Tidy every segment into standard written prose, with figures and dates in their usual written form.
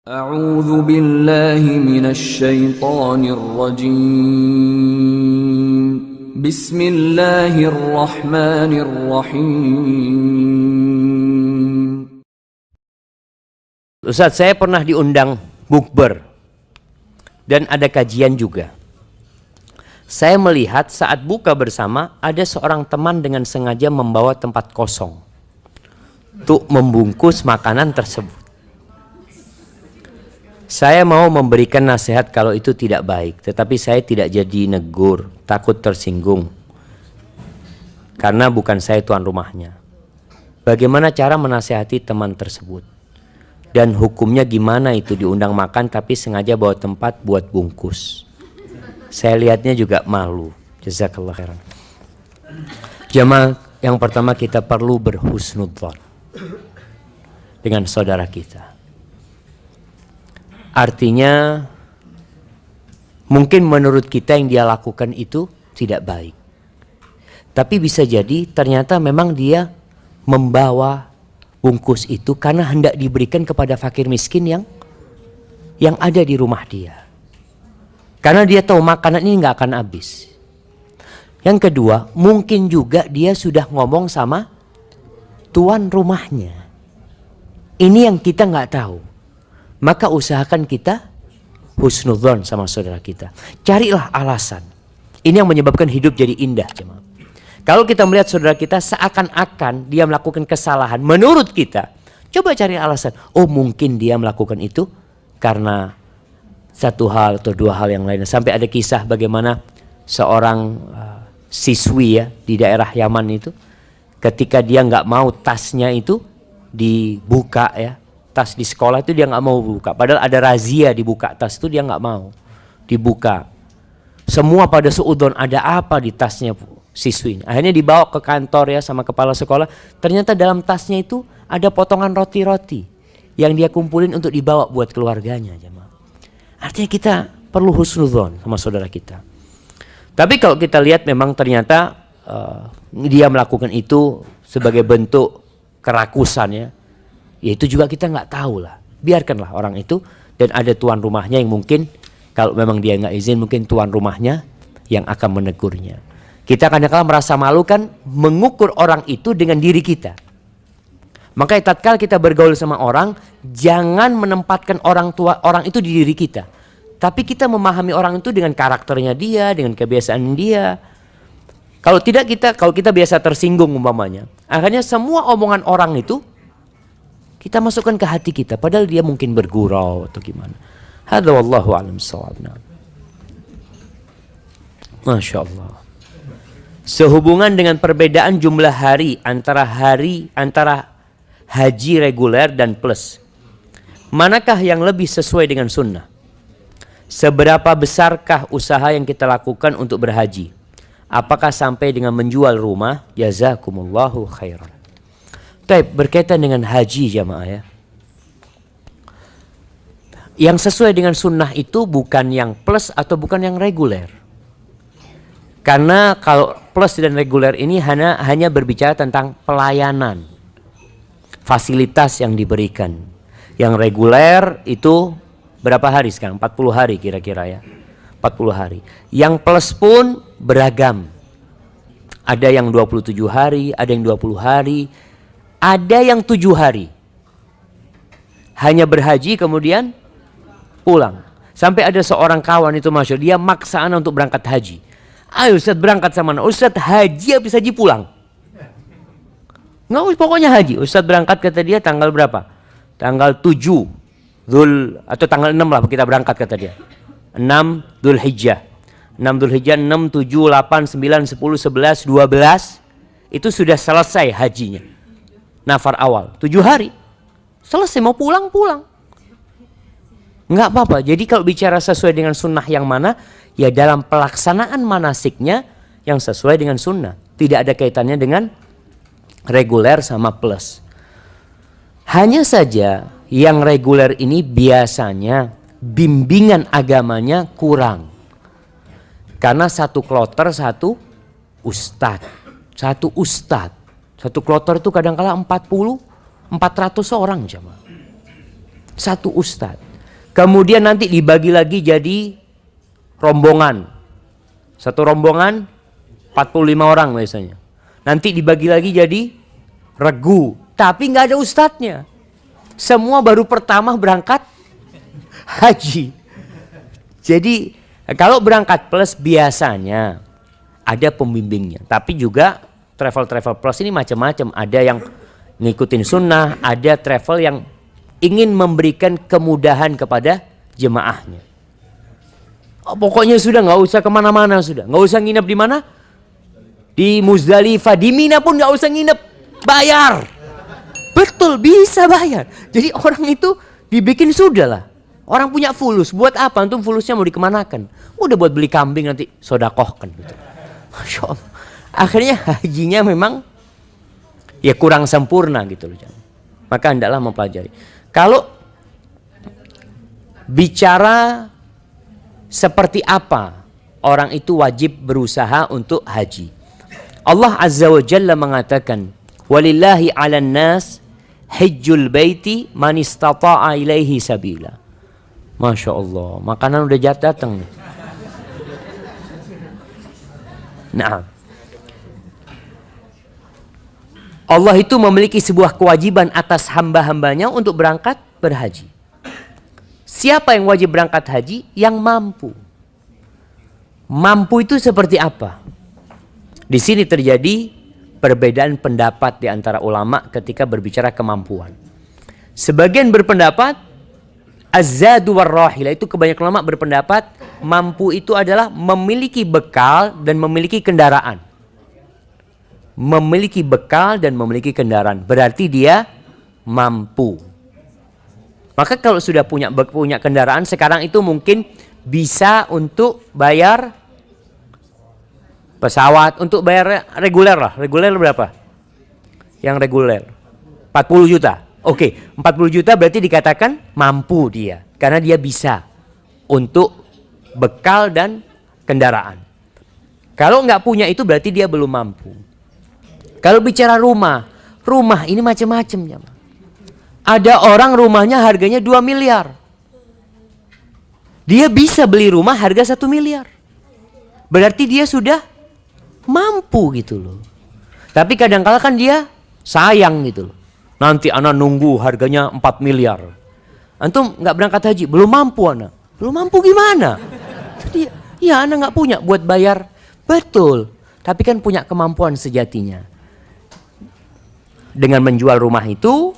أعوذ بالله من الشيطان الرجيم بسم الله الرحمن الرحيم. Ustaz, saya pernah diundang bukber dan ada kajian juga. Saya melihat saat buka bersama ada seorang teman dengan sengaja membawa tempat kosong untuk membungkus makanan tersebut. Saya mau memberikan nasihat kalau itu tidak baik, tetapi saya tidak jadi negur, takut tersinggung. Karena bukan saya tuan rumahnya. Bagaimana cara menasihati teman tersebut? Dan hukumnya gimana itu diundang makan tapi sengaja bawa tempat buat bungkus? Saya lihatnya juga malu. Jazakallah khairan. Jamaah, yang pertama kita perlu berhusnudzon dengan saudara kita. Artinya mungkin menurut kita yang dia lakukan itu tidak baik. Tapi bisa jadi ternyata memang dia membawa bungkus itu karena hendak diberikan kepada fakir miskin yang ada di rumah dia. Karena dia tahu makanan ini nggak akan habis. Yang kedua, mungkin juga dia sudah ngomong sama tuan rumahnya. Ini yang kita nggak tahu. Maka usahakan kita husnudzon sama saudara kita. Carilah alasan. Ini yang menyebabkan hidup jadi indah, jemaah. Kalau kita melihat saudara kita seakan-akan dia melakukan kesalahan menurut kita, coba cari alasan. Oh, mungkin dia melakukan itu karena satu hal atau dua hal yang lain. Sampai ada kisah bagaimana seorang siswi ya di daerah Yaman itu, ketika dia nggak mau tasnya itu dibuka ya, tas di sekolah itu dia nggak mau buka. Padahal ada razia dibuka tas itu, dia nggak mau dibuka. Semua pada suudzon, ada apa di tasnya siswi ini. Akhirnya dibawa ke kantor ya sama kepala sekolah. Ternyata dalam tasnya itu ada potongan roti-roti yang dia kumpulin untuk dibawa buat keluarganya, jemaah. Artinya kita perlu husnudzon sama saudara kita. Tapi kalau kita lihat memang ternyata dia melakukan itu sebagai bentuk kerakusan ya, itu juga kita nggak tahu lah. Biarkanlah orang itu, dan ada tuan rumahnya yang mungkin kalau memang dia nggak izin, mungkin tuan rumahnya yang akan menegurnya. Kita kadang-kadang merasa malu kan mengukur orang itu dengan diri kita. Makanya tatkala kita bergaul sama orang, jangan menempatkan orang itu di diri kita. Tapi kita memahami orang itu dengan karakternya dia, dengan kebiasaan dia. Kalau kita biasa tersinggung umpamanya, akhirnya semua omongan orang itu kita masukkan ke hati kita, padahal dia mungkin bergurau atau gimana. Hadza wallahu a'lam bissawab. Masya Allah. Sehubungan dengan perbedaan jumlah hari antara haji reguler dan plus, manakah yang lebih sesuai dengan sunnah? Seberapa besarkah usaha yang kita lakukan untuk berhaji? Apakah sampai dengan menjual rumah? Jazakumullahu khairan. Baik, berkaitan dengan haji jamaah ya. Yang sesuai dengan sunnah itu bukan yang plus atau bukan yang reguler. Karena kalau plus dan reguler ini hanya berbicara tentang pelayanan, fasilitas yang diberikan. Yang reguler itu berapa hari sekarang? 40 hari kira-kira ya. 40 hari. Yang plus pun beragam. Ada yang 27 hari, ada yang 20 hari. Ada yang 7 hari. Hanya berhaji kemudian pulang. Sampai ada seorang kawan itu masya Allah, dia maksa anak untuk berangkat haji. Ayo Ustaz berangkat sama anak. Ustaz haji habis haji pulang. Nggak, pokoknya haji. Ustaz berangkat kata dia tanggal berapa? Tanggal 7 atau tanggal 6 lah kita berangkat kata dia. 6 Dzulhijjah. 6 Dzulhijjah, 6, 7, 8, 9, 10, 11, 12. Itu sudah selesai hajinya. Nafar awal 7 hari selesai, mau pulang. Nggak apa-apa. Jadi kalau bicara sesuai dengan sunnah yang mana, ya dalam pelaksanaan manasiknya yang sesuai dengan sunnah, tidak ada kaitannya dengan reguler sama plus. Hanya saja yang reguler ini biasanya bimbingan agamanya kurang, karena satu kloter satu ustadz. Satu kloter itu kadang-kala 400 orang jemaah. Satu ustadz. Kemudian nanti dibagi lagi jadi rombongan. Satu rombongan 45 orang biasanya. Nanti dibagi lagi jadi regu. Tapi nggak ada ustadznya. Semua baru pertama berangkat haji. Jadi kalau berangkat plus biasanya ada pembimbingnya. Tapi juga travel plus ini macam-macam. Ada yang ngikutin sunnah, ada travel yang ingin memberikan kemudahan kepada jemaahnya. Oh, pokoknya sudah nggak usah kemana-mana, sudah nggak usah nginep di mana, di Muzdalifah, di Mina pun nggak usah nginep, bayar. Betul, bisa bayar. Jadi orang itu dibikin sudah lah. Orang punya fulus, buat apa? Antum fulusnya mau dikemanakan? Udah buat beli kambing nanti sodakohkan gitu. Masya Allah. Akhirnya hajinya memang ya kurang sempurna gitu loh. Maka hendaklah mempelajari. Kalau bicara seperti apa orang itu wajib berusaha untuk haji. Allah Azza wa Jalla mengatakan, "Walillahi 'alan nas hajjul baiti man istata'a ilaihi sabila." Masya Allah, makanan udah datang nih. Nah, Allah itu memiliki sebuah kewajiban atas hamba-hambanya untuk berangkat berhaji. Siapa yang wajib berangkat haji? Yang mampu. Mampu itu seperti apa? Di sini terjadi perbedaan pendapat di antara ulama ketika berbicara kemampuan. Sebagian berpendapat az-zadu war-rahilah, itu kebanyakan ulama berpendapat mampu itu adalah memiliki bekal dan memiliki kendaraan. Memiliki bekal dan memiliki kendaraan, berarti dia mampu. Maka kalau sudah punya kendaraan sekarang itu mungkin bisa untuk bayar pesawat, untuk bayar reguler lah. Reguler berapa? Yang reguler 40 juta. Oke, 40 juta berarti dikatakan mampu dia, karena dia bisa untuk bekal dan kendaraan. Kalau nggak punya itu berarti dia belum mampu. Kalau bicara rumah ini macam-macam ya. Ada orang rumahnya harganya 2 miliar. Dia bisa beli rumah harga 1 miliar. Berarti dia sudah mampu gitu loh. Tapi kadang-kala kan dia sayang gitu loh. Nanti anak nunggu harganya 4 miliar. Antum nggak berangkat haji, belum mampu anak. Belum mampu gimana? Jadi ya anak nggak punya buat bayar. Betul. Tapi kan punya kemampuan sejatinya. Dengan menjual rumah itu,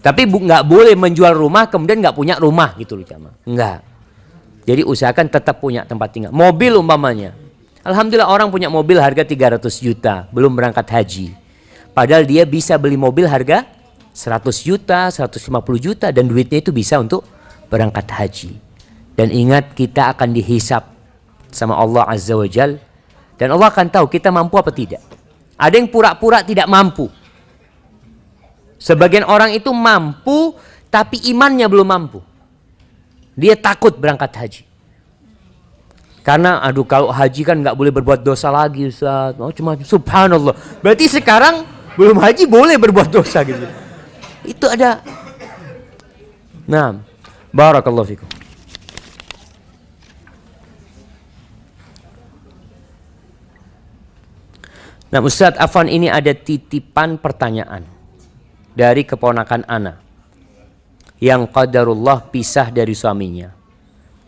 tapi nggak boleh menjual rumah kemudian nggak punya rumah gitu loh jamaah. Enggak. Jadi usahakan tetap punya tempat tinggal. Mobil umpamanya. Alhamdulillah orang punya mobil harga 300 juta, belum berangkat haji. Padahal dia bisa beli mobil harga 100 juta, 150 juta dan duitnya itu bisa untuk berangkat haji. Dan ingat, kita akan dihisap sama Allah Azza wa Jal, dan Allah akan tahu kita mampu apa tidak. Ada yang pura-pura tidak mampu. Sebagian orang itu mampu tapi imannya belum mampu. Dia takut berangkat haji. Karena aduh, kalau haji kan nggak boleh berbuat dosa lagi Ustaz. Oh, cuma subhanallah. Berarti sekarang belum haji boleh berbuat dosa gitu. Itu ada. Nah, barakallahu fikum. Nah, Ustaz Afwan, ini ada titipan pertanyaan dari keponakan ana yang qadarullah pisah dari suaminya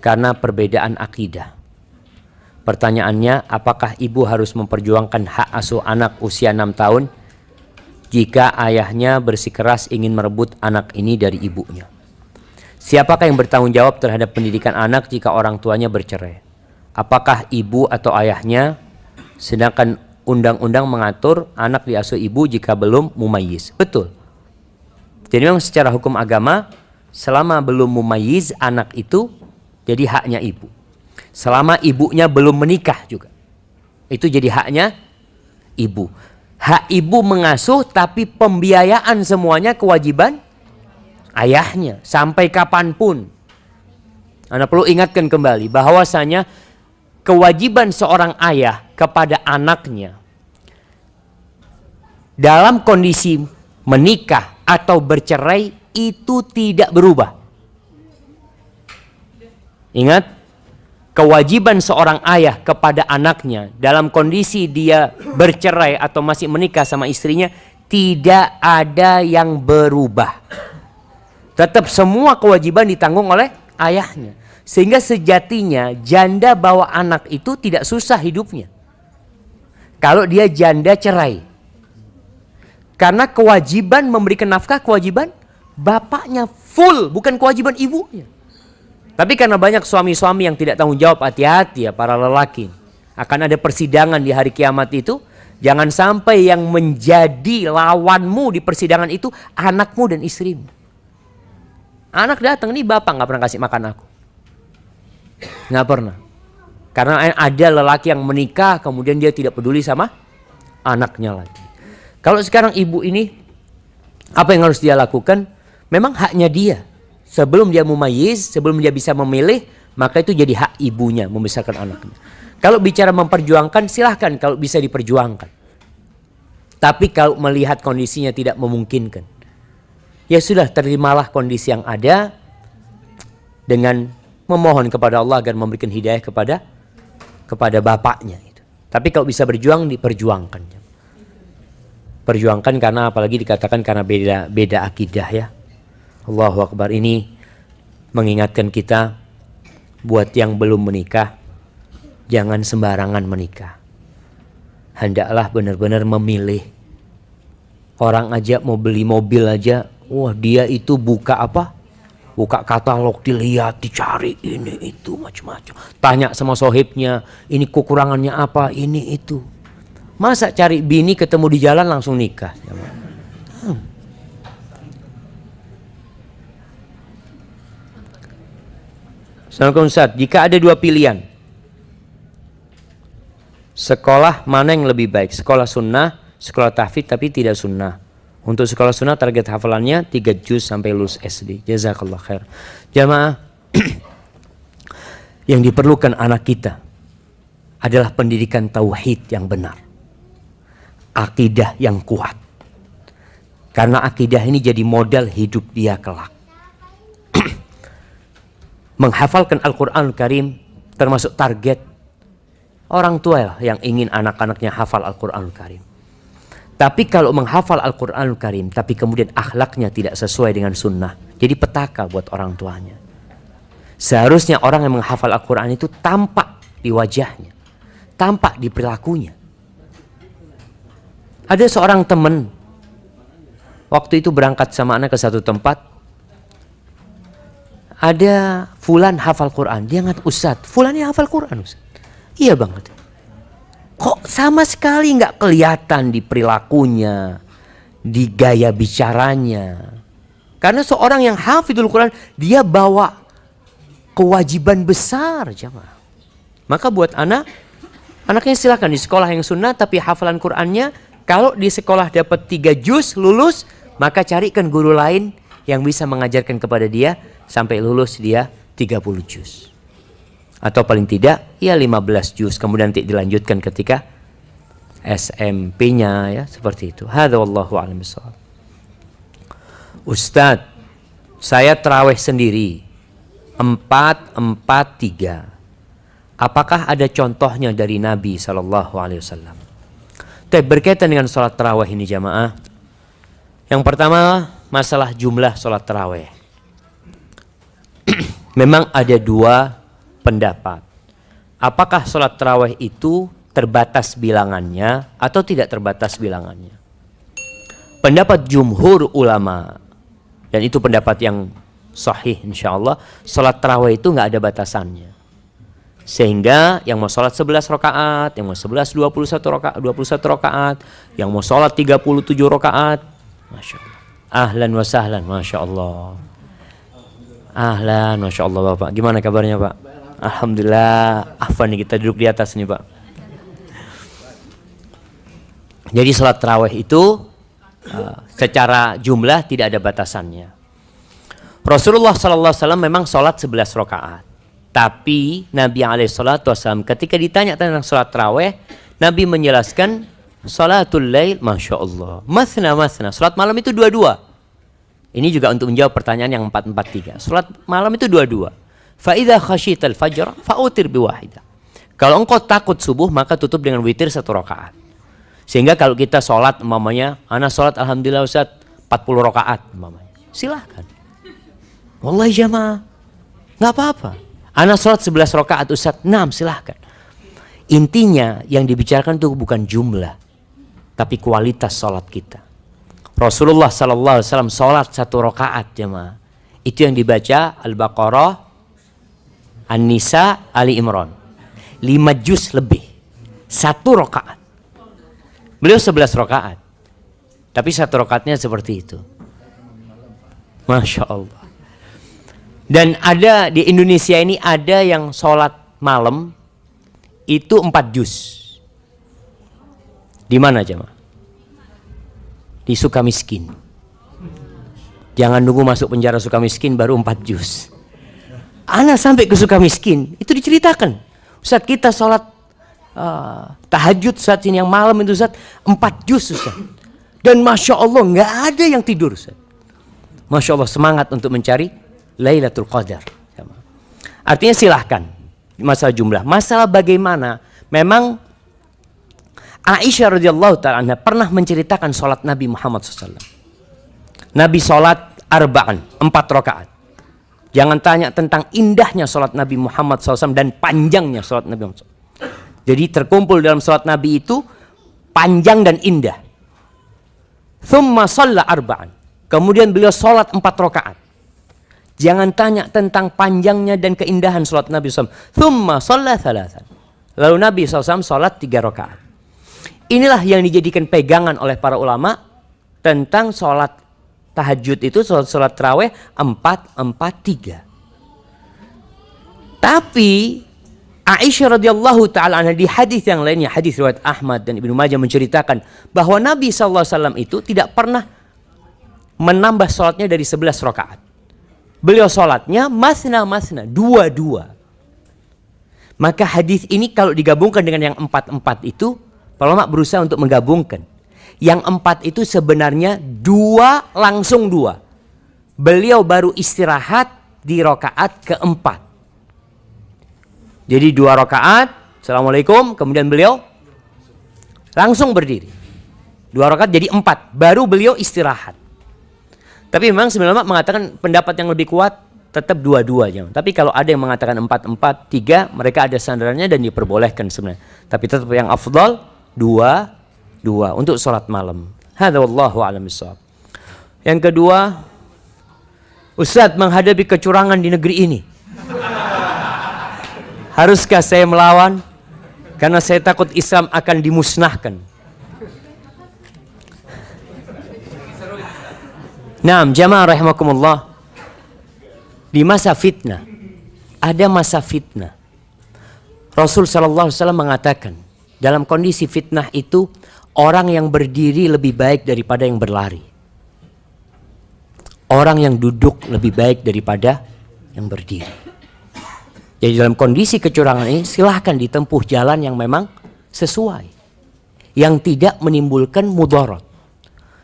karena perbedaan akidah. Pertanyaannya, apakah ibu harus memperjuangkan hak asuh anak usia 6 tahun jika ayahnya bersikeras ingin merebut anak ini dari ibunya? Siapakah yang bertanggung jawab terhadap pendidikan anak jika orang tuanya bercerai? Apakah ibu atau ayahnya? Sedangkan undang-undang mengatur anak diasuh ibu jika belum mumayyiz. Betul. Jadi memang secara hukum agama, selama belum mumayyiz anak itu jadi haknya ibu. Selama ibunya belum menikah juga, itu jadi haknya ibu. Hak ibu mengasuh, tapi pembiayaan semuanya kewajiban ayahnya sampai kapanpun. Anda perlu ingatkan kembali bahwasanya kewajiban seorang ayah kepada anaknya dalam kondisi menikah atau bercerai itu tidak berubah. Ingat, kewajiban seorang ayah kepada anaknya dalam kondisi dia bercerai atau masih menikah sama istrinya tidak ada yang berubah. Tetap semua kewajiban ditanggung oleh ayahnya. Sehingga sejatinya janda bawa anak itu tidak susah hidupnya. Kalau dia janda cerai. Karena kewajiban memberikan nafkah, kewajiban bapaknya full, bukan kewajiban ibunya. Tapi karena banyak suami-suami yang tidak tanggung jawab, hati-hati ya para lelaki. Akan ada persidangan di hari kiamat itu. Jangan sampai yang menjadi lawanmu di persidangan itu anakmu dan istrimu. Anak datang, nih bapak gak pernah kasih makan aku. Gak pernah. Karena ada lelaki yang menikah kemudian dia tidak peduli sama anaknya lagi. Kalau sekarang ibu ini, apa yang harus dia lakukan? Memang haknya dia. Sebelum dia mumayyiz, sebelum dia bisa memilih, maka itu jadi hak ibunya membesarkan anaknya. Kalau bicara memperjuangkan, silahkan kalau bisa diperjuangkan. Tapi kalau melihat kondisinya tidak memungkinkan, ya sudah, terimalah kondisi yang ada dengan memohon kepada Allah agar memberikan hidayah kepada bapaknya. Tapi kalau bisa berjuang, diperjuangkan. Perjuangkan karena apalagi dikatakan karena beda akidah ya. Allahu Akbar. Ini mengingatkan kita buat yang belum menikah, jangan sembarangan menikah. Hendaklah benar-benar memilih. Orang aja mau beli mobil aja, wah dia itu buka apa? Buka katalog, dilihat, dicari ini itu macam-macam. Tanya sama sohibnya, ini kekurangannya apa, ini itu. Masa cari bini ketemu di jalan langsung nikah? Assalamualaikum Ustaz, jika ada dua pilihan, sekolah mana yang lebih baik? Sekolah sunnah, sekolah tahfidz tapi tidak sunnah. Untuk sekolah sunnah target hafalannya 3 juz sampai lulus SD. Jazakallah khair. Jamaah, yang diperlukan anak kita adalah pendidikan tauhid yang benar. Akidah yang kuat. Karena akidah ini jadi modal hidup dia kelak. Menghafalkan Al-Quran Karim termasuk target orang tua yang ingin anak-anaknya hafal Al-Quran Karim. Tapi kalau menghafal Al-Quran Karim tapi kemudian akhlaknya tidak sesuai dengan sunnah, jadi petaka buat orang tuanya. Seharusnya orang yang menghafal Al-Quran itu tampak di wajahnya, tampak di perilakunya. Ada seorang teman waktu itu berangkat sama anak ke satu tempat. Ada fulan hafal Quran. Dia ngata, Ustaz, fulan ini hafal Quran Ustaz. Iya banget. Kok sama sekali nggak kelihatan di perilakunya, di gaya bicaranya. Karena seorang yang hafidul Quran, dia bawa kewajiban besar jemaah. Maka buat anaknya silakan di sekolah yang sunnah tapi hafalan Qurannya. Kalau di sekolah dapat 3 juz lulus, maka carikan guru lain yang bisa mengajarkan kepada dia sampai lulus dia 30 juz. Atau paling tidak ya 15 juz, kemudian nanti dilanjutkan ketika SMP-nya ya, seperti itu. Hadza wallahu a'lam bishawab. Ustadz, saya tarawih sendiri 4-4-3. Apakah ada contohnya dari Nabi SAW? Berkaitan dengan sholat tarawih ini jamaah. Yang pertama masalah jumlah sholat tarawih. Memang ada dua pendapat. Apakah sholat tarawih itu terbatas bilangannya atau tidak terbatas bilangannya? Pendapat jumhur ulama, dan itu pendapat yang sahih insyaallah, sholat tarawih itu nggak ada batasannya. Sehingga yang mau sholat 11 rakaat, yang mau 11 21 rakaat, yang mau sholat 37 rakaat, Masya Allah. Ahlan wa sahlan, Masya Allah. Ahlan, Masya Allah Bapak. Gimana kabarnya Pak? Alhamdulillah. Afwan nih, kita duduk di atas nih Pak. Jadi sholat tarawih itu secara jumlah tidak ada batasannya. Rasulullah SAW memang sholat 11 rakaat. Tapi Nabi SAW ketika ditanya tentang sholat tarawih, Nabi menjelaskan sholatul lail, Masya Allah, mathna, sholat malam itu 2-2. Ini juga untuk menjawab pertanyaan yang 4-4-3. Sholat malam itu 2-2. Fa idza khasyital fajr fa'utir biwahidah. Kalau engkau takut subuh, maka tutup dengan witir 1 rakaat. Sehingga kalau kita sholat, umpamanya, ana sholat alhamdulillah Ustaz 40 rakaat, umpamanya. Silahkan. Wallahi jamaah, nggak apa-apa. Ana sholat 11 rakaat Ustaz, 6, silahkan. Intinya yang dibicarakan itu bukan jumlah, tapi kualitas sholat kita. Rasulullah SAW sholat 1 rakaat jamaah. Itu yang dibaca Al-Baqarah, An-Nisa, Ali Imran. 5 juz lebih. 1 rakaat. Beliau 11 rakaat. Tapi 1 rakaatnya seperti itu. Masya Allah. Dan ada di Indonesia ini ada yang sholat malam itu 4 juz. Di mana jemaah? Di Sukamiskin. Jangan nunggu masuk penjara Sukamiskin baru 4 juz. Ana sampai ke Sukamiskin, itu diceritakan. Ustaz kita sholat tahajud saat ini yang malam itu Ustaz 4 juz Ustaz. Dan Masya Allah nggak ada yang tidur Ustaz. Masya Allah semangat untuk mencari Lailatul Qadar. Artinya silahkan. Masalah jumlah. Masalah bagaimana. Memang Aisyah radhiyallahu ta'ala anha pernah menceritakan sholat Nabi Muhammad SAW. Nabi sholat arba'an, 4 rakaat. Jangan tanya tentang indahnya sholat Nabi Muhammad SAW dan panjangnya sholat Nabi Muhammad SAW. Jadi terkumpul dalam sholat Nabi itu panjang dan indah. Thumma shalla arba'an. Kemudian beliau sholat 4 rakaat. Jangan tanya tentang panjangnya dan keindahan sholat Nabi SAW. Thumma shalla thalathan. Lalu Nabi SAW sholat 3 rakaat. Inilah yang dijadikan pegangan oleh para ulama tentang sholat tahajud itu, sholat tarawih 4-4-3. Tapi Aisyah radhiyallahu ta'ala anha di hadis yang lainnya, hadis riwayat Ahmad dan Ibnu Majah menceritakan bahwa Nabi SAW itu tidak pernah menambah sholatnya dari 11 rakaat. Beliau sholatnya masna-masna, 2-2. Maka hadis ini kalau digabungkan dengan yang 4-4 itu, para ulama berusaha untuk menggabungkan. Yang 4 itu sebenarnya 2 langsung 2. Beliau baru istirahat di rakaat keempat. Jadi 2 rakaat, Assalamualaikum, kemudian beliau langsung berdiri. 2 rakaat jadi 4, baru beliau istirahat. Tapi memang sebenarnya mengatakan pendapat yang lebih kuat tetap 2-2. Tapi kalau ada yang mengatakan 4-4-3, mereka ada sandarannya dan diperbolehkan sebenarnya. Tapi tetap yang afdal 2 untuk sholat malam. Hadza wallahu a'lam bishawab. Yang kedua, Ustaz menghadapi kecurangan di negeri ini. Haruskah saya melawan? Karena saya takut Islam akan dimusnahkan. Naam, jamaah rahimakumullah. Di masa fitnah, ada masa fitnah. Rasul sallallahu alaihi wasallam mengatakan, dalam kondisi fitnah itu orang yang berdiri lebih baik daripada yang berlari. Orang yang duduk lebih baik daripada yang berdiri. Jadi dalam kondisi kecurangan ini silahkan ditempuh jalan yang memang sesuai. Yang tidak menimbulkan mudarat.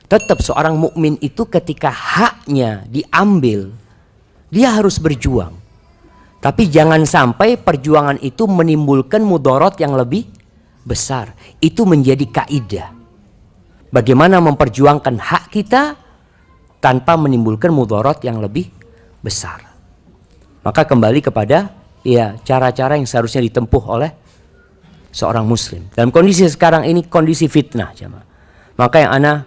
Tetap seorang mukmin itu ketika haknya diambil, dia harus berjuang. Tapi jangan sampai perjuangan itu menimbulkan mudarat yang lebih besar. Itu menjadi kaidah. Bagaimana memperjuangkan hak kita tanpa menimbulkan mudarat yang lebih besar. Maka kembali kepada cara-cara yang seharusnya ditempuh oleh seorang muslim. Dalam kondisi sekarang ini kondisi fitnah, jemaah. Maka yang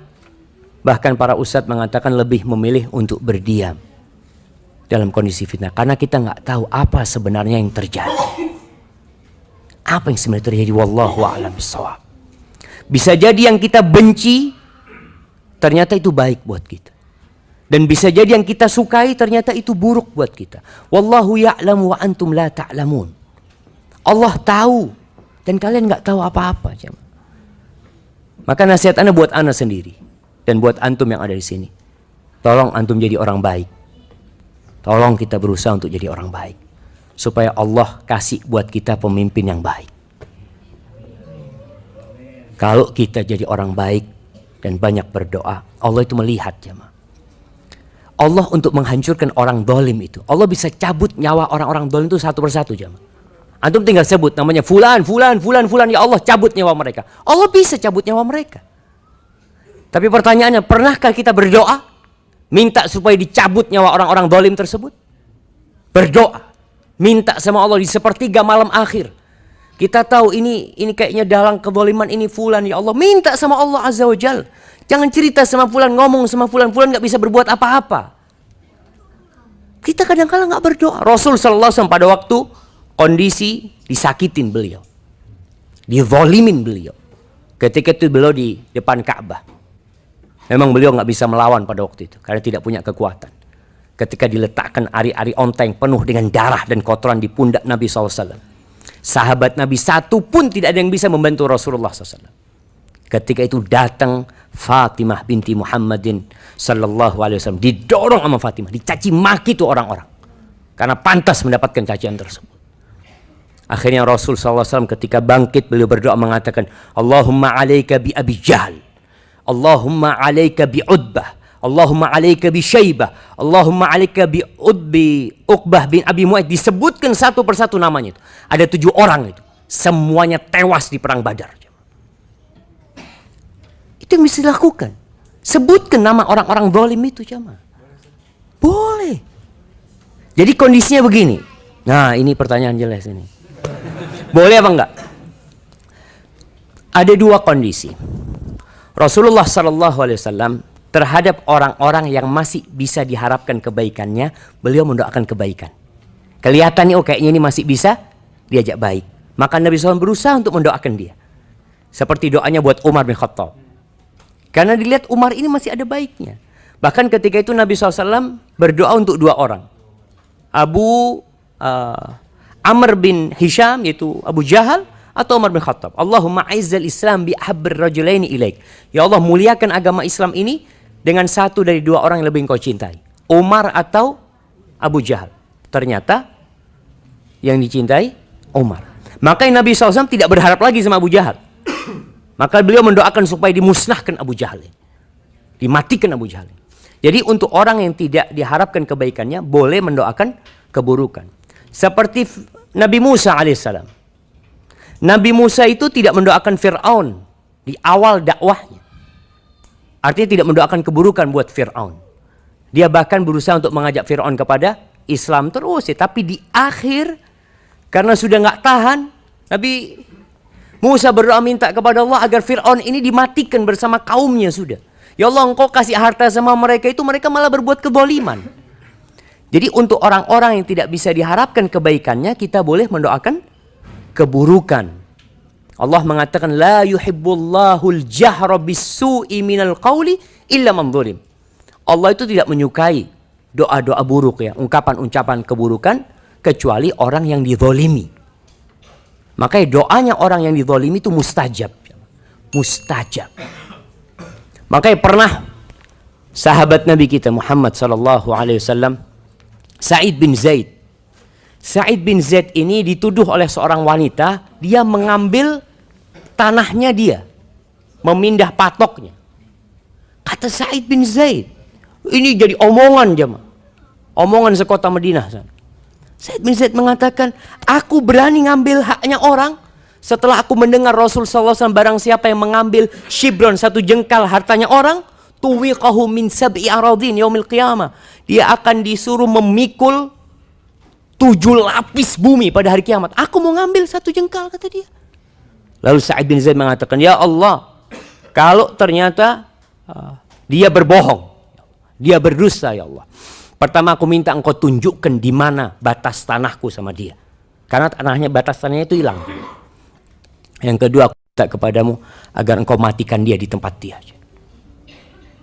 bahkan para ustadz mengatakan lebih memilih untuk berdiam dalam kondisi fitnah. Karena kita nggak tahu apa sebenarnya yang terjadi. Apa yang sebenarnya terjadi? Wallahu a'lam bishawab. Bisa jadi yang kita benci ternyata itu baik buat kita. Dan bisa jadi yang kita sukai ternyata itu buruk buat kita. Wallahu ya'lamu wa antum la ta'lamun. Allah tahu dan kalian nggak tahu apa-apa. Maka nasihat Anda buat Anda sendiri dan buat antum yang ada di sini. Tolong antum jadi orang baik. Tolong kita berusaha untuk jadi orang baik. Supaya Allah kasih buat kita pemimpin yang baik. Kalau kita jadi orang baik dan banyak berdoa, Allah itu melihat, jemaah. Allah untuk menghancurkan orang zalim itu. Allah bisa cabut nyawa orang-orang zalim itu satu persatu, jemaah. Antum tinggal sebut namanya fulan, ya Allah cabut nyawa mereka. Allah bisa cabut nyawa mereka. Tapi pertanyaannya, pernahkah kita berdoa minta supaya dicabut nyawa orang-orang zalim tersebut? Berdoa, minta sama Allah di sepertiga malam akhir. Kita tahu ini kayaknya dalang kezaliman ini fulan, ya Allah, minta sama Allah Azza wa Jalla. Jangan cerita sama fulan, ngomong sama fulan nggak bisa berbuat apa-apa. Kita kadang-kala nggak berdoa. Rasul sallallahu alaihi wasallam pada waktu kondisi disakitin beliau, dizalimin beliau. Ketika itu beliau di depan Ka'bah. Memang beliau nggak bisa melawan pada waktu itu karena tidak punya kekuatan. Ketika diletakkan ari-ari onteng penuh dengan darah dan kotoran di pundak Nabi SAW, sahabat Nabi satu pun tidak ada yang bisa membantu Rasulullah SAW. Ketika itu datang Fatimah binti Muhammadin sallallahu alaihi wasallam, didorong sama Fatimah, dicaci maki tuh orang-orang karena pantas mendapatkan cacian tersebut. Akhirnya Rasul SAW ketika bangkit beliau berdoa mengatakan, Allahumma alaika bi Abi Jahal, Allahumma alaika bi Utbah, Allahumma alaika bi Syaibah, Allahumma alaika bi Uqbah bin Abi Mu'ayth. Disebutkan satu persatu namanya itu. Ada 7 orang itu. Semuanya tewas di perang Badar. Itu yang bisa dilakukan. Sebutkan nama orang-orang zalim itu, jemaah. Boleh. Jadi kondisinya begini. Nah, ini pertanyaan jelas ini. Boleh apa enggak? Ada 2 kondisi. Rasulullah sallallahu alaihi wasallam terhadap orang-orang yang masih bisa diharapkan kebaikannya, beliau mendoakan kebaikan. Kelihatan nih, oh kayaknya ini masih bisa diajak baik. Maka Nabi SAW berusaha untuk mendoakan dia. Seperti doanya buat Umar bin Khattab. Karena dilihat Umar ini masih ada baiknya. Bahkan ketika itu Nabi SAW berdoa untuk 2 orang. Amr bin Hisham, yaitu Abu Jahal, atau Umar bin Khattab. Allahumma aizzal Islam bi ahabbir rajulaini ilaik. Ya Allah, muliakan agama Islam ini dengan satu dari 2 orang yang lebih engkau cintai. Umar atau Abu Jahal. Ternyata yang dicintai Umar. Maka Nabi SAW tidak berharap lagi sama Abu Jahal. Maka beliau mendoakan supaya dimusnahkan Abu Jahal, dimatikan Abu Jahal. Jadi untuk orang yang tidak diharapkan kebaikannya, boleh mendoakan keburukan. Seperti Nabi Musa alaihissalam. Nabi Musa itu tidak mendoakan Fir'aun di awal dakwahnya. Artinya tidak mendoakan keburukan buat Fir'aun. Dia bahkan berusaha untuk mengajak Fir'aun kepada Islam terus. Tapi di akhir, karena sudah nggak tahan, Nabi Musa berdoa minta kepada Allah agar Fir'aun ini dimatikan bersama kaumnya sudah. Ya Allah, engkau kasih harta sama mereka itu, mereka malah berbuat kezaliman. Jadi untuk orang-orang yang tidak bisa diharapkan kebaikannya, kita boleh mendoakan keburukan. Allah mengatakan, la yuhibbullahul jahra bis-su'i minal qawli illa man zulim. Allah itu tidak menyukai doa-doa buruk, ya, ungkapan-ucapan keburukan, kecuali orang yang dizalimi. Makanya doanya orang yang dizalimi itu mustajab. Mustajab. Makanya pernah sahabat Nabi kita Muhammad sallallahu alaihi wasallam, Sa'id bin Zaid. Sa'id bin Zaid ini dituduh oleh seorang wanita, dia mengambil tanahnya dia, memindah patoknya. Kata Sa'id bin Zaid, ini jadi omongan jemaah. Omongan sekota Madinah. Sa'id bin Zaid mengatakan, aku berani ngambil haknya orang setelah aku mendengar Rasul sallallahu alaihi wasallam, barang siapa yang mengambil shibron, 1 jengkal hartanya orang, tuwiqahu min sab'i aradin yaumil qiyamah. Dia akan disuruh memikul 7 lapis bumi pada hari kiamat. Aku mau ngambil 1 jengkal, kata dia. Lalu Sa'id bin Zaid mengatakan, ya Allah, kalau ternyata dia berbohong, dia berdusta, ya Allah, pertama aku minta engkau tunjukkan di mana batas tanahku sama dia. Karena tanahnya, batas tanahnya itu hilang. Yang kedua, aku minta kepadamu agar engkau matikan dia di tempat dia.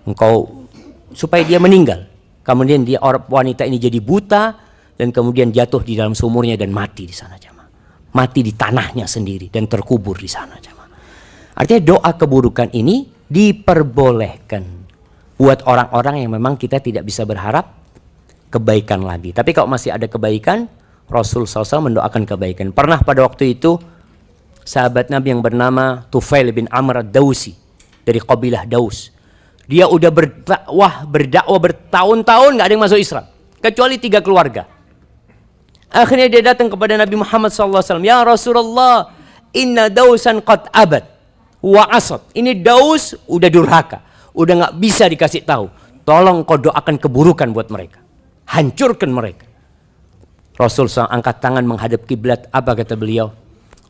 Engkau, supaya dia meninggal. Kemudian dia, wanita ini jadi buta, dan kemudian jatuh di dalam sumurnya dan mati di sana, jemaah. Mati di tanahnya sendiri dan terkubur di sana, jemaah. Artinya doa keburukan ini diperbolehkan buat orang-orang yang memang kita tidak bisa berharap kebaikan lagi. Tapi kalau masih ada kebaikan, Rasul SAW mendoakan kebaikan. Pernah pada waktu itu sahabat Nabi yang bernama Tufail bin Amr ad-Dawsi dari kabilah Daus, Dia udah berdakwah bertahun-tahun nggak ada yang masuk Islam. Kecuali 3 keluarga. Akhirnya dia datang kepada Nabi Muhammad SAW. Ya Rasulullah, inna dausan qad abad wa asad. Ini Daus udah durhaka. Udah nggak bisa dikasih tahu. Tolong kau doakan keburukan buat mereka. Hancurkan mereka. Rasul SAW angkat tangan menghadap kiblat. Apa kata beliau?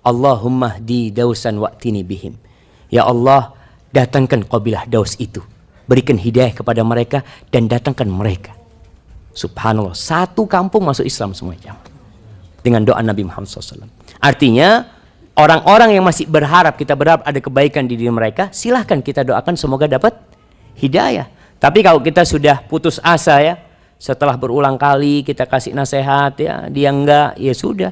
Allahumma hdi dausan wa'tini bihim. Ya Allah, datangkan kabilah Daus itu. Berikan hidayah kepada mereka dan datangkan mereka. Subhanallah, 1 kampung masuk Islam semuanya. Dengan doa Nabi Muhammad SAW. Artinya, orang-orang yang masih berharap, kita berharap ada kebaikan di diri mereka, silahkan kita doakan semoga dapat hidayah. Tapi kalau kita sudah putus asa ya, setelah berulang kali kita kasih nasihat ya, dia enggak, ya sudah.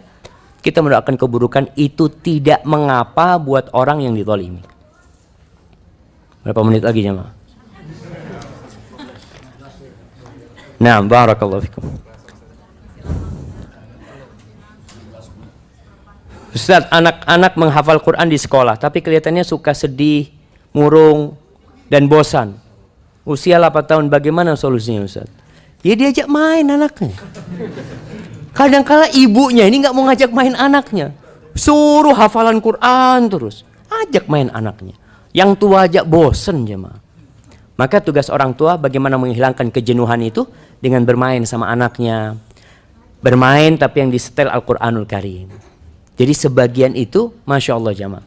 Kita mendoakan keburukan, itu tidak mengapa buat orang yang ditolimi. Berapa menit lagi jemaah? Nah, barakallahu fikum. Ustaz, anak-anak menghafal Quran di sekolah, tapi kelihatannya suka sedih, murung, dan bosan. Usia 8 tahun, bagaimana solusinya Ustaz? Ya diajak main anaknya. Kadang-kala ibunya ini nggak mau ngajak main anaknya. Suruh hafalan Quran terus. Ajak main anaknya. Yang tua aja bosen jemaah. Maka tugas orang tua bagaimana menghilangkan kejenuhan itu dengan bermain sama anaknya. Bermain tapi yang disetel Al-Quranul Karim. Jadi sebagian itu Masya Allah jemaah.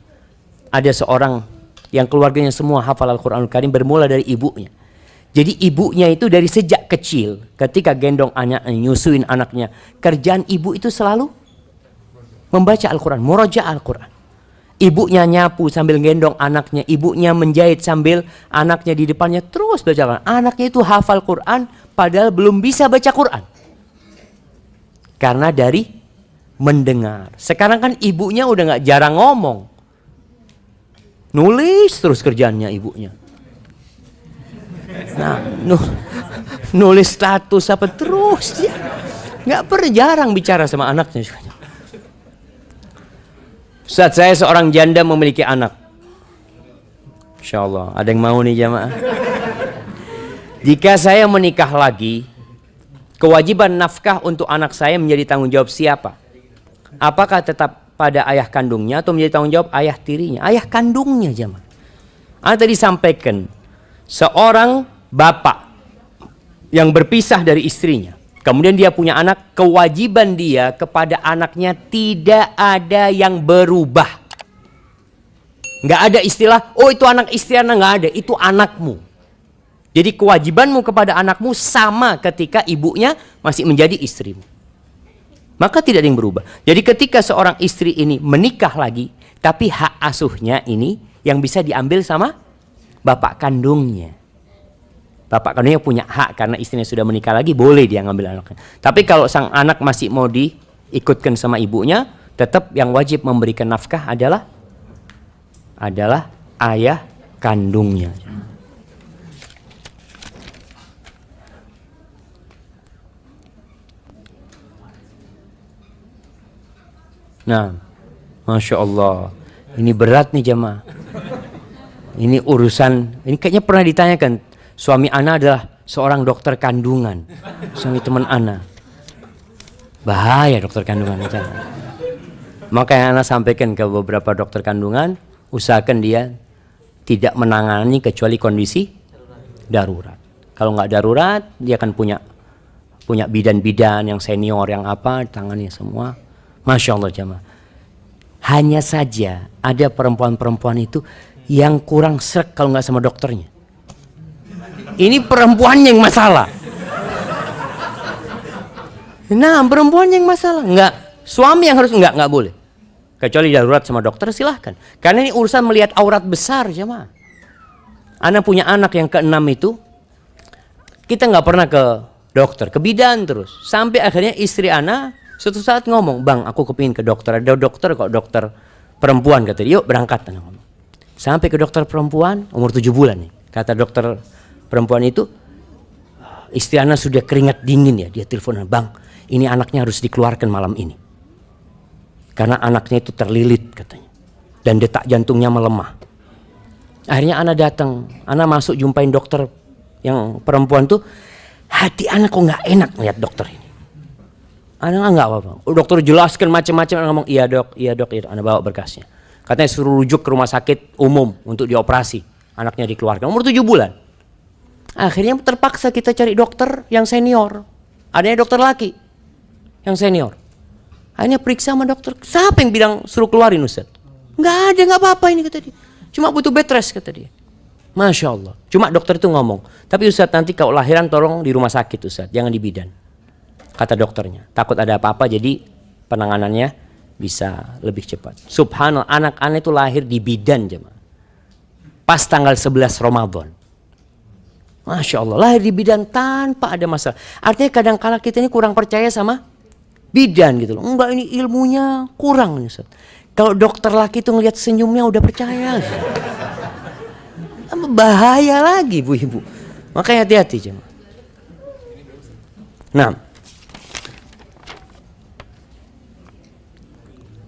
Ada seorang yang keluarganya semua hafal Al-Quranul Karim bermula dari ibunya. Jadi ibunya itu dari sejak kecil ketika gendong anaknya, nyusuin anaknya. Kerjaan ibu itu selalu membaca Al-Quran, murojaah Al-Quran. Ibunya nyapu sambil gendong anaknya, ibunya menjahit sambil anaknya di depannya terus baca Quran. Anaknya itu hafal Quran padahal belum bisa baca Quran. Karena dari mendengar. Sekarang kan ibunya udah gak jarang ngomong. Nulis terus kerjaannya ibunya. Nah, nulis status apa terus dia. Gak pernah, jarang bicara sama anaknya. Ustaz, saya seorang janda memiliki anak. Insya Allah, ada yang mau nih jamaah? Jika saya menikah lagi, kewajiban nafkah untuk anak saya menjadi tanggung jawab siapa? Apakah tetap pada ayah kandungnya atau menjadi tanggung jawab ayah tirinya? Ayah kandungnya jamaah. Anda tadi sampaikan, seorang bapak yang berpisah dari istrinya, kemudian dia punya anak, kewajiban dia kepada anaknya tidak ada yang berubah. Nggak ada istilah, oh itu anak istri anak, nggak ada, itu anakmu. Jadi kewajibanmu kepada anakmu sama ketika ibunya masih menjadi istrimu. Maka tidak ada yang berubah. Jadi ketika seorang istri ini menikah lagi, tapi hak asuhnya ini yang bisa diambil sama bapak kandungnya. Bapak kandungnya punya hak karena istrinya sudah menikah lagi, boleh dia ngambil anaknya. Tapi kalau sang anak masih mau diikutkan sama ibunya, tetap yang wajib memberikan nafkah adalah ayah kandungnya. Nah, Masya Allah, ini berat nih jemaah. Ini urusan, ini kayaknya pernah ditanyakan. Suami Ana adalah seorang dokter kandungan. Suami teman Ana. Bahaya dokter kandungan. Maka yang Ana sampaikan ke beberapa dokter kandungan, usahakan dia tidak menangani kecuali kondisi darurat. Kalau nggak darurat, dia akan punya bidan-bidan yang senior, yang apa, tangannya semua. Masya Allah jemaah. Hanya saja ada perempuan-perempuan itu yang kurang srek kalau nggak sama dokternya. Ini perempuannya yang masalah. Nah, perempuannya yang masalah. Enggak, suami yang harus enggak boleh. Kecuali darurat sama dokter silahkan. Karena ini urusan melihat aurat besar jemaah. Ana punya anak yang ke-6 itu, kita nggak pernah ke dokter, ke bidan terus. Sampai akhirnya istri Ana suatu saat ngomong, "Bang, aku kepingin ke dokter. Ada dokter kok, dokter perempuan," kata dia. "Yuk berangkat." Ana ngomong. Sampai ke dokter perempuan, umur 7 bulan nih. Kata dokter perempuan itu, istri Ana sudah keringat dingin ya. Dia telepon, "Bang, ini anaknya harus dikeluarkan malam ini. Karena anaknya itu terlilit," katanya. "Dan detak jantungnya melemah." Akhirnya Ana datang, Ana masuk jumpain dokter yang perempuan tuh, hati Ana kok nggak enak lihat dokter ini. Ana nggak apa-apa. Dokter jelaskan macam-macam, Ana ngomong iya dok, iya. Ana bawa berkasnya. Katanya suruh rujuk ke rumah sakit umum untuk dioperasi. Anaknya dikeluarkan umur 7 bulan. Akhirnya terpaksa kita cari dokter yang senior. Adanya dokter laki yang senior. Akhirnya periksa sama dokter. Siapa yang bilang suruh keluarin Ustaz? Nggak ada, nggak apa-apa ini kata dia. Cuma butuh bed rest kata dia. Masya Allah. Cuma dokter itu ngomong, tapi Ustaz nanti kalau lahiran tolong di rumah sakit Ustaz, jangan di bidan. Kata dokternya. Takut ada apa-apa jadi penanganannya bisa lebih cepat. Subhanallah, anak-anak itu lahir di bidan jemaah. Pas tanggal 11 Ramadan. Masya Allah, lahir di bidan tanpa ada masalah. Artinya kadang-kala kita ini kurang percaya sama bidan gitu loh. Enggak, ini ilmunya kurang nih Ustaz. Kalau dokter laki itu ngelihat senyumnya udah percaya. Bahaya lagi bu ibu. Makanya hati-hati jemaah. Nah.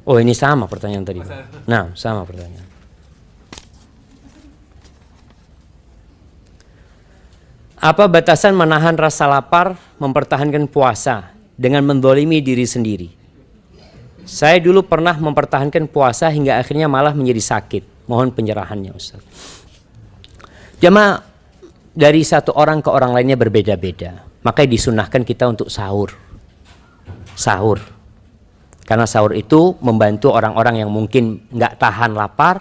Oh ini sama pertanyaan tadi. Nah sama pertanyaan. Apa batasan menahan rasa lapar, mempertahankan puasa dengan mendolimi diri sendiri? Saya dulu pernah mempertahankan puasa hingga akhirnya malah menjadi sakit. Mohon pencerahannya Ustaz. Jamaah, dari satu orang ke orang lainnya berbeda-beda. Makanya disunahkan kita untuk sahur. Sahur. Karena sahur itu membantu orang-orang yang mungkin nggak tahan lapar,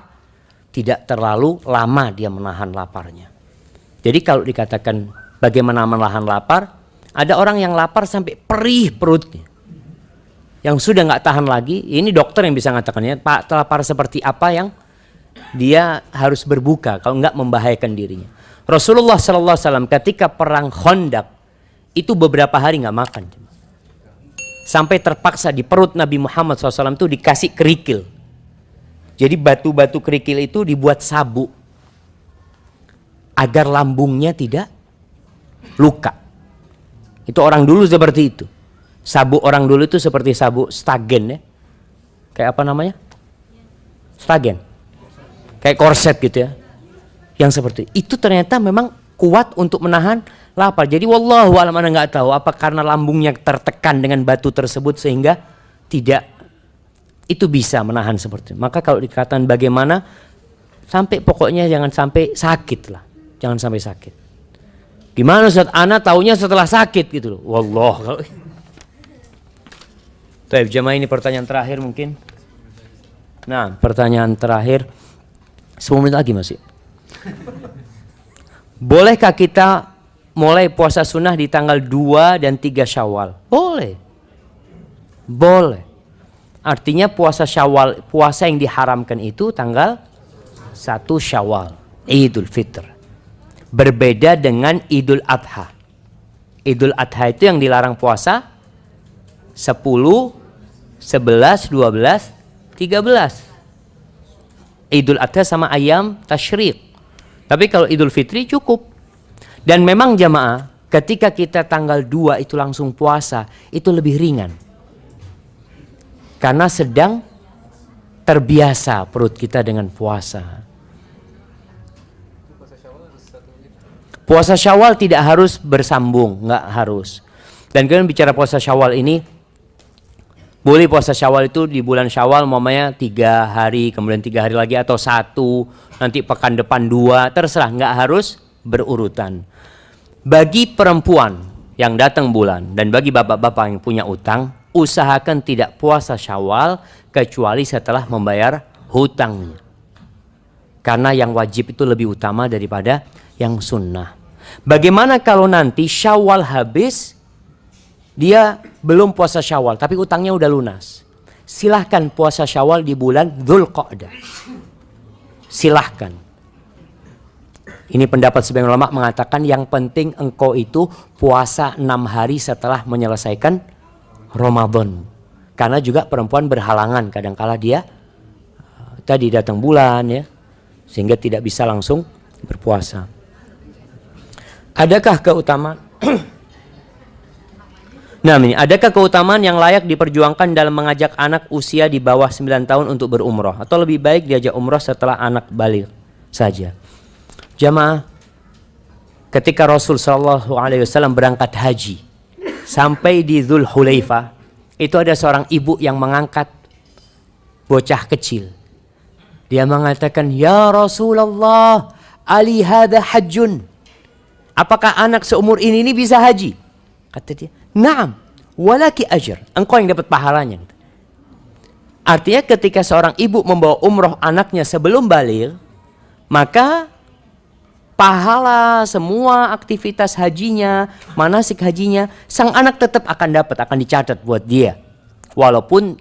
tidak terlalu lama dia menahan laparnya. Jadi kalau dikatakan bagaimana menahan lapar, ada orang yang lapar sampai perih perutnya. Yang sudah nggak tahan lagi, ini dokter yang bisa mengatakannya, Pak, lapar seperti apa yang dia harus berbuka kalau nggak membahayakan dirinya. Rasulullah SAW ketika perang Khandaq itu beberapa hari nggak makan, sampai terpaksa di perut Nabi Muhammad SAW itu dikasih kerikil. Jadi batu-batu kerikil itu dibuat sabuk agar lambungnya tidak luka. Itu orang dulu seperti itu. Sabuk orang dulu itu seperti sabuk stagen ya. Kayak apa namanya? Stagen. Kayak korset gitu ya. Yang seperti itu ternyata memang kuat untuk menahan lapar. Jadi wallahu a'lam, Anda nggak tahu apa karena lambungnya tertekan dengan batu tersebut sehingga tidak itu bisa menahan seperti itu. Maka kalau dikatakan bagaimana sampai pokoknya jangan sampai sakit lah. Jangan sampai sakit. Gimana Ustaz? Ana taunya setelah sakit gitu loh. Wallah. Baik, jemaah ini pertanyaan terakhir mungkin. Nah, pertanyaan terakhir. 10 menit lagi masih. Bolehkah kita mulai puasa sunnah di tanggal 2 dan 3 Syawal? Boleh. Boleh. Artinya puasa Syawal, puasa yang diharamkan itu tanggal 1 Syawal, Idul Fitr. Berbeda dengan Idul Adha. Idul Adha itu yang dilarang puasa 10, 11, 12, 13. Idul Adha sama ayam tasyrik. Tapi kalau Idul Fitri cukup. Dan memang jamaah, ketika kita tanggal 2 itu langsung puasa, itu lebih ringan. Karena sedang terbiasa perut kita dengan puasa. Puasa Syawal tidak harus bersambung, nggak harus. Dan kalian bicara puasa Syawal ini, boleh puasa Syawal itu di bulan Syawal, umpamanya 3 hari, kemudian 3 hari lagi atau 1, nanti pekan depan 2, terserah, nggak harus berurutan. Bagi perempuan yang datang bulan dan bagi bapak-bapak yang punya utang, usahakan tidak puasa Syawal kecuali setelah membayar hutangnya. Karena yang wajib itu lebih utama daripada yang sunnah. Bagaimana kalau nanti Syawal habis, dia belum puasa Syawal tapi utangnya udah lunas? Silahkan puasa Syawal di bulan Dzulqa'dah. Silahkan. Ini pendapat sebagian ulama mengatakan yang penting engkau itu puasa 6 hari setelah menyelesaikan Ramadan. Karena juga perempuan berhalangan, kadangkala dia tadi datang bulan ya, sehingga tidak bisa langsung berpuasa. Adakah keutamaan? Nah, ini adakah keutamaan yang layak diperjuangkan dalam mengajak anak usia di bawah 9 tahun untuk berumrah, atau lebih baik diajak umrah setelah anak balik saja? Jamaah, ketika Rasul sallallahu alaihi wasallam berangkat haji sampai di Dzul Hulaifah, itu ada seorang ibu yang mengangkat bocah kecil. Dia mengatakan, "Ya Rasulullah, ali hadza hajjun." Apakah anak seumur ini bisa haji? Kata dia, "Na'am, walaki ajr." Engkau yang dapat pahalanya. Artinya ketika seorang ibu membawa umroh anaknya sebelum baligh, maka pahala semua aktivitas hajinya, manasik hajinya, sang anak tetap akan dicatat buat dia. Walaupun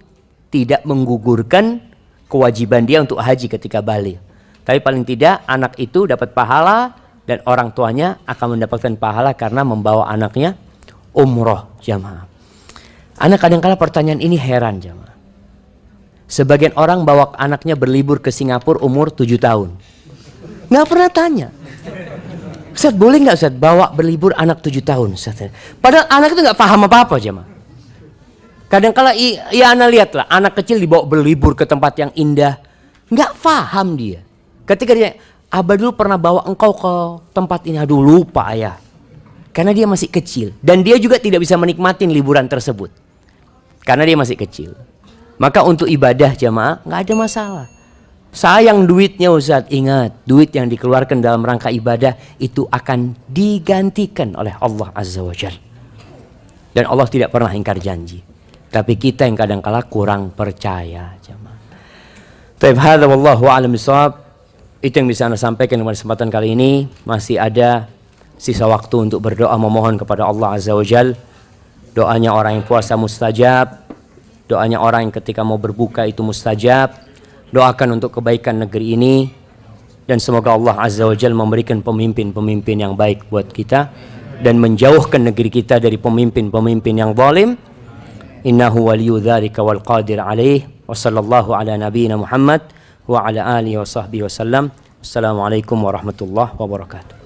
tidak menggugurkan kewajiban dia untuk haji ketika baligh. Tapi paling tidak anak itu dapat pahala dan orang tuanya akan mendapatkan pahala karena membawa anaknya umroh, jamaah. Anak kadang-kala pertanyaan ini heran, jamaah. Sebagian orang bawa anaknya berlibur ke Singapura umur 7 tahun. Nggak pernah tanya, "Ustaz, boleh nggak Ustaz bawa berlibur anak 7 tahun? Ustaz?" Padahal anak itu nggak paham apa-apa, jemaah. Kadang-kala ya anak lihatlah, anak kecil dibawa berlibur ke tempat yang indah. Nggak paham dia. Ketika dia, "Abah dulu pernah bawa engkau ke tempat ini." "Aduh, lupa ayah." Karena dia masih kecil. Dan dia juga tidak bisa menikmati liburan tersebut. Karena dia masih kecil. Maka untuk ibadah jamaah nggak ada masalah. Sayang duitnya Ustaz, ingat duit yang dikeluarkan dalam rangka ibadah itu akan digantikan oleh Allah Azza wa Jalla. Dan Allah tidak pernah ingkar janji. Tapi kita yang kadang-kala kurang percaya jamaah. Taib hadza wallahu a'lam bishawab. Itu yang bisa Anda sampaikan pada kesempatan kali ini. Masih ada sisa waktu untuk berdoa memohon kepada Allah Azza wa Jalla. Doanya orang yang puasa mustajab. Doanya orang yang ketika mau berbuka itu mustajab. Doakan untuk kebaikan negeri ini. Dan semoga Allah Azza wa Jalla memberikan pemimpin-pemimpin yang baik buat kita. Dan menjauhkan negeri kita dari pemimpin-pemimpin yang zalim. Innahu waliyu dzalika wal qadir alaih. Wa sallallahu ala nabiyyina Muhammad wa ala alihi wa sahbihi wasallam. Assalamualaikum warahmatullahi wabarakatuh.